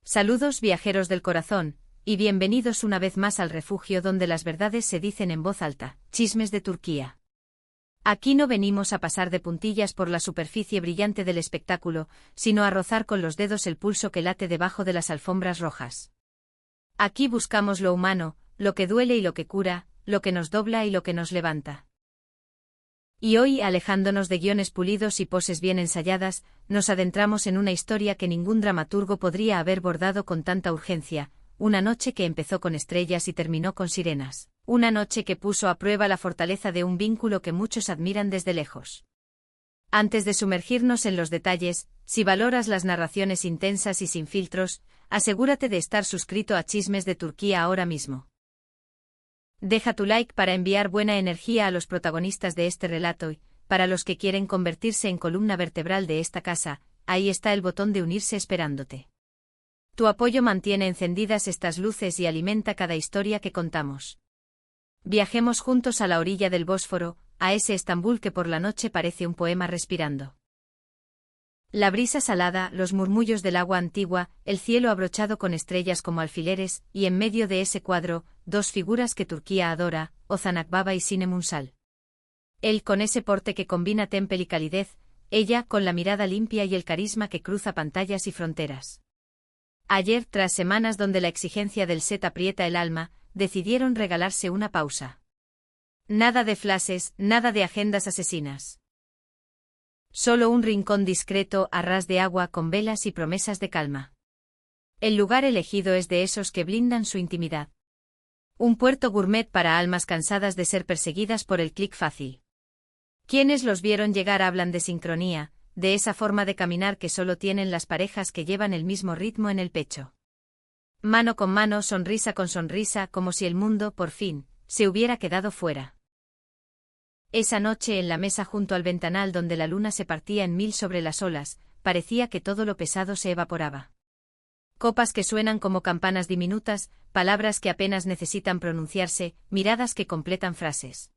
Saludos viajeros del corazón, y bienvenidos una vez más al refugio donde las verdades se dicen en voz alta, Chismes de Turquía. Aquí no venimos a pasar de puntillas por la superficie brillante del espectáculo, sino a rozar con los dedos el pulso que late debajo de las alfombras rojas. Aquí buscamos lo humano, lo que duele y lo que cura, lo que nos dobla y lo que nos levanta. Y hoy, alejándonos de guiones pulidos y poses bien ensayadas, nos adentramos en una historia que ningún dramaturgo podría haber bordado con tanta urgencia, una noche que empezó con estrellas y terminó con sirenas, una noche que puso a prueba la fortaleza de un vínculo que muchos admiran desde lejos. Antes de sumergirnos en los detalles, si valoras las narraciones intensas y sin filtros, asegúrate de estar suscrito a Chismes de Turquía ahora mismo. Deja tu like para enviar buena energía a los protagonistas de este relato y, para los que quieren convertirse en columna vertebral de esta casa, ahí está el botón de unirse esperándote. Tu apoyo mantiene encendidas estas luces y alimenta cada historia que contamos. Viajemos juntos a la orilla del Bósforo, a ese Estambul que por la noche parece un poema respirando. La brisa salada, los murmullos del agua antigua, el cielo abrochado con estrellas como alfileres, y en medio de ese cuadro, dos figuras que Turquía adora, Ozan Akbaba y Sinem Unsal. Él con ese porte que combina tempel y calidez, ella con la mirada limpia y el carisma que cruza pantallas y fronteras. Ayer, tras semanas donde la exigencia del set aprieta el alma, decidieron regalarse una pausa. Nada de flashes, nada de agendas asesinas. Solo un rincón discreto a ras de agua con velas y promesas de calma. El lugar elegido es de esos que blindan su intimidad. Un puerto gourmet para almas cansadas de ser perseguidas por el clic fácil. Quienes los vieron llegar hablan de sincronía, de esa forma de caminar que solo tienen las parejas que llevan el mismo ritmo en el pecho. Mano con mano, sonrisa con sonrisa, como si el mundo, por fin, se hubiera quedado fuera. Esa noche en la mesa junto al ventanal donde la luna se partía en mil sobre las olas, parecía que todo lo pesado se evaporaba. Copas que suenan como campanas diminutas, palabras que apenas necesitan pronunciarse, miradas que completan frases.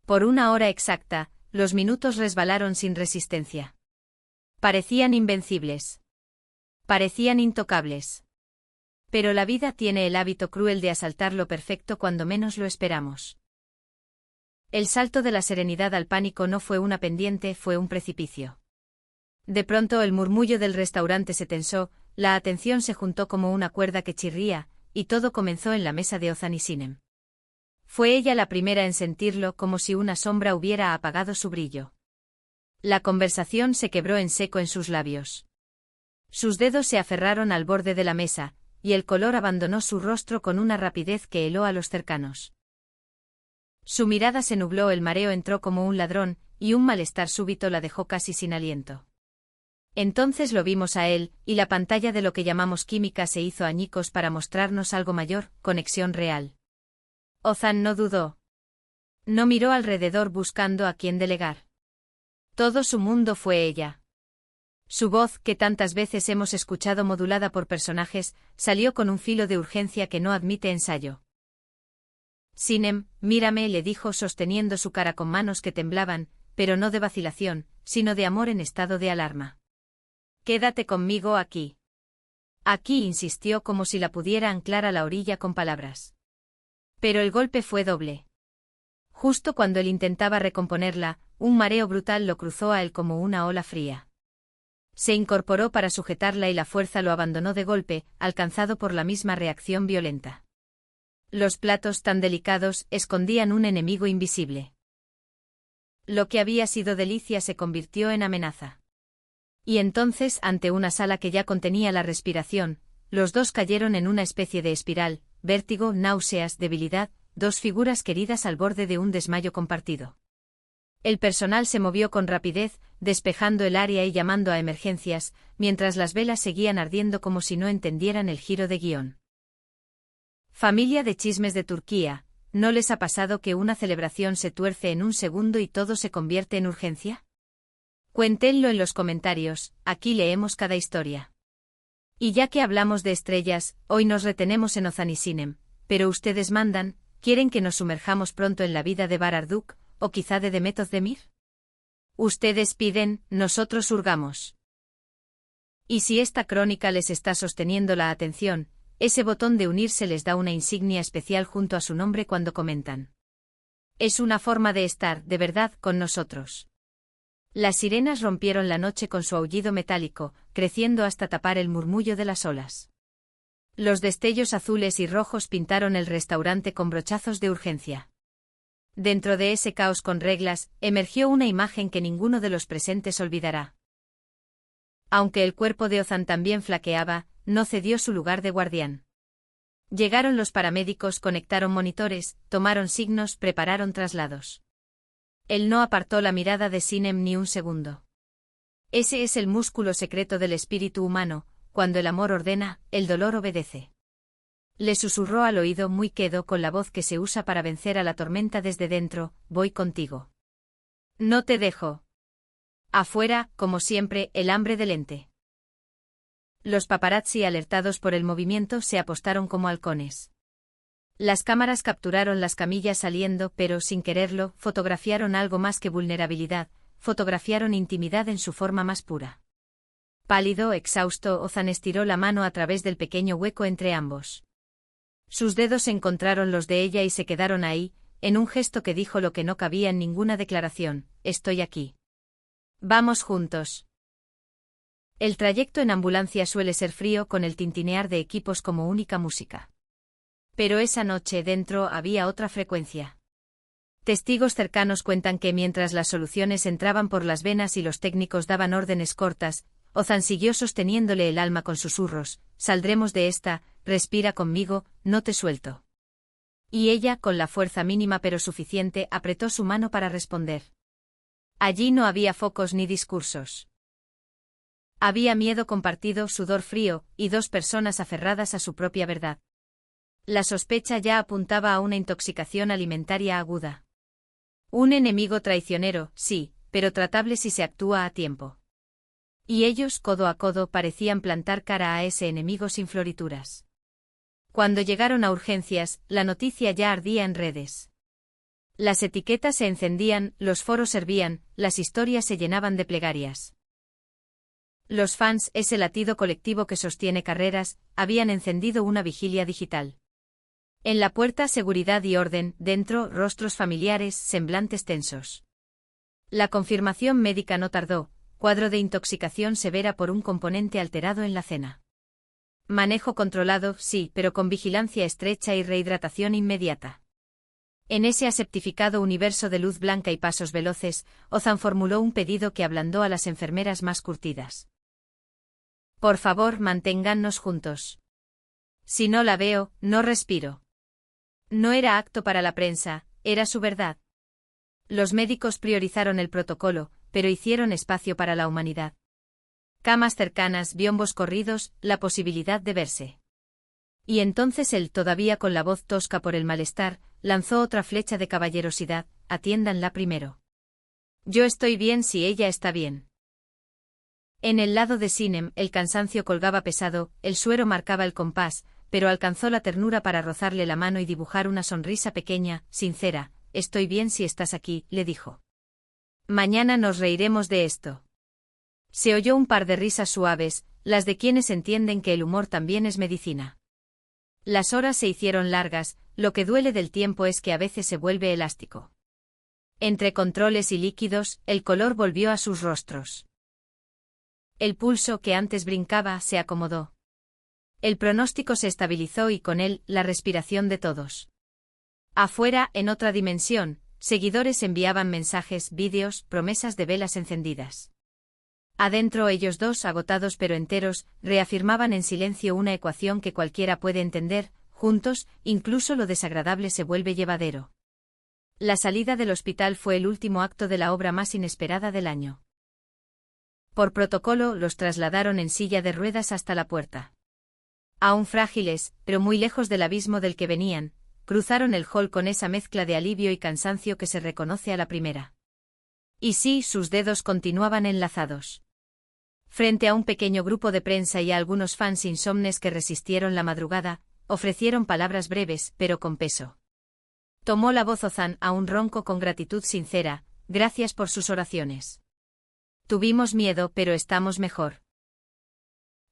Por una hora exacta, los minutos resbalaron sin resistencia. Parecían invencibles. Parecían intocables. Pero la vida tiene el hábito cruel de asaltar lo perfecto cuando menos lo esperamos. El salto de la serenidad al pánico no fue una pendiente, fue un precipicio. De pronto el murmullo del restaurante se tensó, la atención se juntó como una cuerda que chirría, y todo comenzó en la mesa de Ozan y Sinem. Fue ella la primera en sentirlo, como si una sombra hubiera apagado su brillo. La conversación se quebró en seco en sus labios. Sus dedos se aferraron al borde de la mesa, y el color abandonó su rostro con una rapidez que heló a los cercanos. Su mirada se nubló, el mareo entró como un ladrón, y un malestar súbito la dejó casi sin aliento. Entonces lo vimos a él, y la pantalla de lo que llamamos química se hizo añicos para mostrarnos algo mayor, conexión real. Ozan no dudó. No miró alrededor buscando a quién delegar. Todo su mundo fue ella. Su voz, que tantas veces hemos escuchado modulada por personajes, salió con un filo de urgencia que no admite ensayo. Sinem, mírame, le dijo sosteniendo su cara con manos que temblaban, pero no de vacilación, sino de amor en estado de alarma. Quédate conmigo aquí. Aquí, insistió como si la pudiera anclar a la orilla con palabras. Pero el golpe fue doble. Justo cuando él intentaba recomponerla, un mareo brutal lo cruzó a él como una ola fría. Se incorporó para sujetarla y la fuerza lo abandonó de golpe, alcanzado por la misma reacción violenta. Los platos tan delicados escondían un enemigo invisible. Lo que había sido delicia se convirtió en amenaza. Y entonces, ante una sala que ya contenía la respiración, los dos cayeron en una especie de espiral, vértigo, náuseas, debilidad, dos figuras queridas al borde de un desmayo compartido. El personal se movió con rapidez, despejando el área y llamando a emergencias, mientras las velas seguían ardiendo como si no entendieran el giro de guión. Familia de Chismes de Turquía, ¿no les ha pasado que una celebración se tuerce en un segundo y todo se convierte en urgencia? Cuéntenlo en los comentarios, aquí leemos cada historia. Y ya que hablamos de estrellas, hoy nos retenemos en Ozan y Sinem, pero ustedes mandan, ¿quieren que nos sumerjamos pronto en la vida de Bararduk, o quizá de Demet Özdemir? Ustedes piden, nosotros hurgamos. Y si esta crónica les está sosteniendo la atención, ese botón de unirse les da una insignia especial junto a su nombre cuando comentan. Es una forma de estar, de verdad, con nosotros. Las sirenas rompieron la noche con su aullido metálico, creciendo hasta tapar el murmullo de las olas. Los destellos azules y rojos pintaron el restaurante con brochazos de urgencia. Dentro de ese caos con reglas, emergió una imagen que ninguno de los presentes olvidará. Aunque el cuerpo de Ozan también flaqueaba, no cedió su lugar de guardián. Llegaron los paramédicos, conectaron monitores, tomaron signos, prepararon traslados. Él no apartó la mirada de Sinem ni un segundo. Ese es el músculo secreto del espíritu humano, cuando el amor ordena, el dolor obedece. Le susurró al oído muy quedo con la voz que se usa para vencer a la tormenta desde dentro, voy contigo. No te dejo. Afuera, como siempre, el hambre del ente. Los paparazzi, alertados por el movimiento, se apostaron como halcones. Las cámaras capturaron las camillas saliendo, pero, sin quererlo, fotografiaron algo más que vulnerabilidad, fotografiaron intimidad en su forma más pura. Pálido, exhausto, Ozan estiró la mano a través del pequeño hueco entre ambos. Sus dedos encontraron los de ella y se quedaron ahí, en un gesto que dijo lo que no cabía en ninguna declaración, estoy aquí. Vamos juntos. El trayecto en ambulancia suele ser frío con el tintinear de equipos como única música. Pero esa noche dentro había otra frecuencia. Testigos cercanos cuentan que mientras las soluciones entraban por las venas y los técnicos daban órdenes cortas, Ozan siguió sosteniéndole el alma con susurros, saldremos de esta, respira conmigo, no te suelto. Y ella, con la fuerza mínima pero suficiente, apretó su mano para responder. Allí no había focos ni discursos. Había miedo compartido, sudor frío, y dos personas aferradas a su propia verdad. La sospecha ya apuntaba a una intoxicación alimentaria aguda. Un enemigo traicionero, sí, pero tratable si se actúa a tiempo. Y ellos, codo a codo, parecían plantar cara a ese enemigo sin florituras. Cuando llegaron a urgencias, la noticia ya ardía en redes. Las etiquetas se encendían, los foros hervían, las historias se llenaban de plegarias. Los fans, ese latido colectivo que sostiene carreras, habían encendido una vigilia digital. En la puerta seguridad y orden, dentro rostros familiares, semblantes tensos. La confirmación médica no tardó, cuadro de intoxicación severa por un componente alterado en la cena. Manejo controlado, sí, pero con vigilancia estrecha y rehidratación inmediata. En ese aseptificado universo de luz blanca y pasos veloces, Ozan formuló un pedido que ablandó a las enfermeras más curtidas. Por favor, manténgannos juntos. Si no la veo, no respiro. No era acto para la prensa, era su verdad. Los médicos priorizaron el protocolo, pero hicieron espacio para la humanidad. Camas cercanas, biombos corridos, la posibilidad de verse. Y entonces él, todavía con la voz tosca por el malestar, lanzó otra flecha de caballerosidad, atiéndanla primero. Yo estoy bien si ella está bien. En el lado de Sinem, el cansancio colgaba pesado, el suero marcaba el compás, pero alcanzó la ternura para rozarle la mano y dibujar una sonrisa pequeña, sincera. Estoy bien si estás aquí, le dijo. Mañana nos reiremos de esto. Se oyó un par de risas suaves, las de quienes entienden que el humor también es medicina. Las horas se hicieron largas, lo que duele del tiempo es que a veces se vuelve elástico. Entre controles y líquidos, el color volvió a sus rostros. El pulso que antes brincaba se acomodó. El pronóstico se estabilizó y con él, la respiración de todos. Afuera, en otra dimensión, seguidores enviaban mensajes, vídeos, promesas de velas encendidas. Adentro ellos dos, agotados pero enteros, reafirmaban en silencio una ecuación que cualquiera puede entender, juntos, incluso lo desagradable se vuelve llevadero. La salida del hospital fue el último acto de la obra más inesperada del año. Por protocolo, los trasladaron en silla de ruedas hasta la puerta. Aún frágiles, pero muy lejos del abismo del que venían, cruzaron el hall con esa mezcla de alivio y cansancio que se reconoce a la primera. Y sí, sus dedos continuaban enlazados. Frente a un pequeño grupo de prensa y a algunos fans insomnes que resistieron la madrugada, ofrecieron palabras breves, pero con peso. Tomó la voz Ozan, aún ronco con gratitud sincera, gracias por sus oraciones. Tuvimos miedo, pero estamos mejor.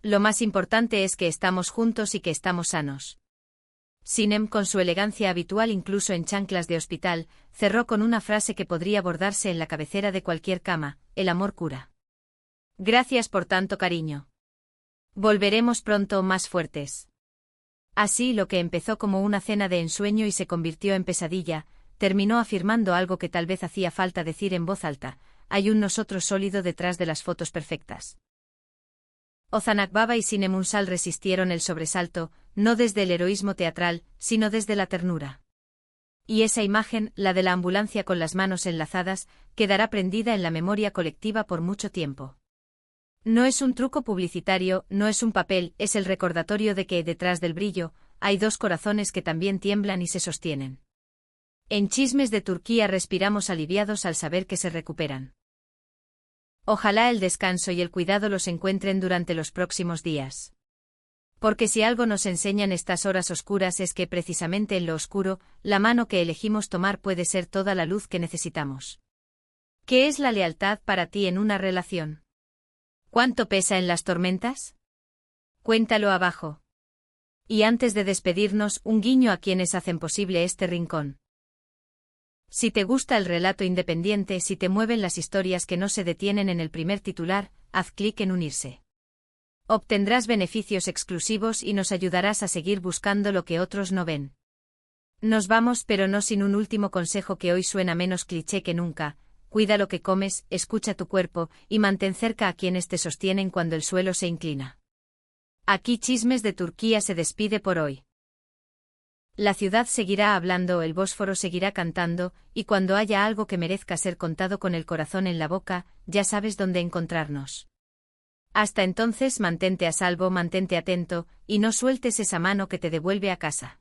Lo más importante es que estamos juntos y que estamos sanos. Sinem, con su elegancia habitual incluso en chanclas de hospital, cerró con una frase que podría bordarse en la cabecera de cualquier cama: el amor cura. Gracias por tanto cariño. Volveremos pronto más fuertes. Así, lo que empezó como una cena de ensueño y se convirtió en pesadilla, terminó afirmando algo que tal vez hacía falta decir en voz alta: hay un nosotros sólido detrás de las fotos perfectas. Ozanak Baba y Sinem Unsal resistieron el sobresalto, no desde el heroísmo teatral, sino desde la ternura. Y esa imagen, la de la ambulancia con las manos enlazadas, quedará prendida en la memoria colectiva por mucho tiempo. No es un truco publicitario, no es un papel, es el recordatorio de que, detrás del brillo, hay dos corazones que también tiemblan y se sostienen. En Chismes de Turquía respiramos aliviados al saber que se recuperan. Ojalá el descanso y el cuidado los encuentren durante los próximos días. Porque si algo nos enseñan estas horas oscuras es que precisamente en lo oscuro, la mano que elegimos tomar puede ser toda la luz que necesitamos. ¿Qué es la lealtad para ti en una relación? ¿Cuánto pesa en las tormentas? Cuéntalo abajo. Y antes de despedirnos, un guiño a quienes hacen posible este rincón. Si te gusta el relato independiente, si te mueven las historias que no se detienen en el primer titular, haz clic en unirse. Obtendrás beneficios exclusivos y nos ayudarás a seguir buscando lo que otros no ven. Nos vamos, pero no sin un último consejo que hoy suena menos cliché que nunca: cuida lo que comes, escucha tu cuerpo y mantén cerca a quienes te sostienen cuando el suelo se inclina. Aquí Chismes de Turquía se despide por hoy. La ciudad seguirá hablando, el Bósforo seguirá cantando, y cuando haya algo que merezca ser contado con el corazón en la boca, ya sabes dónde encontrarnos. Hasta entonces, mantente a salvo, mantente atento, y no sueltes esa mano que te devuelve a casa.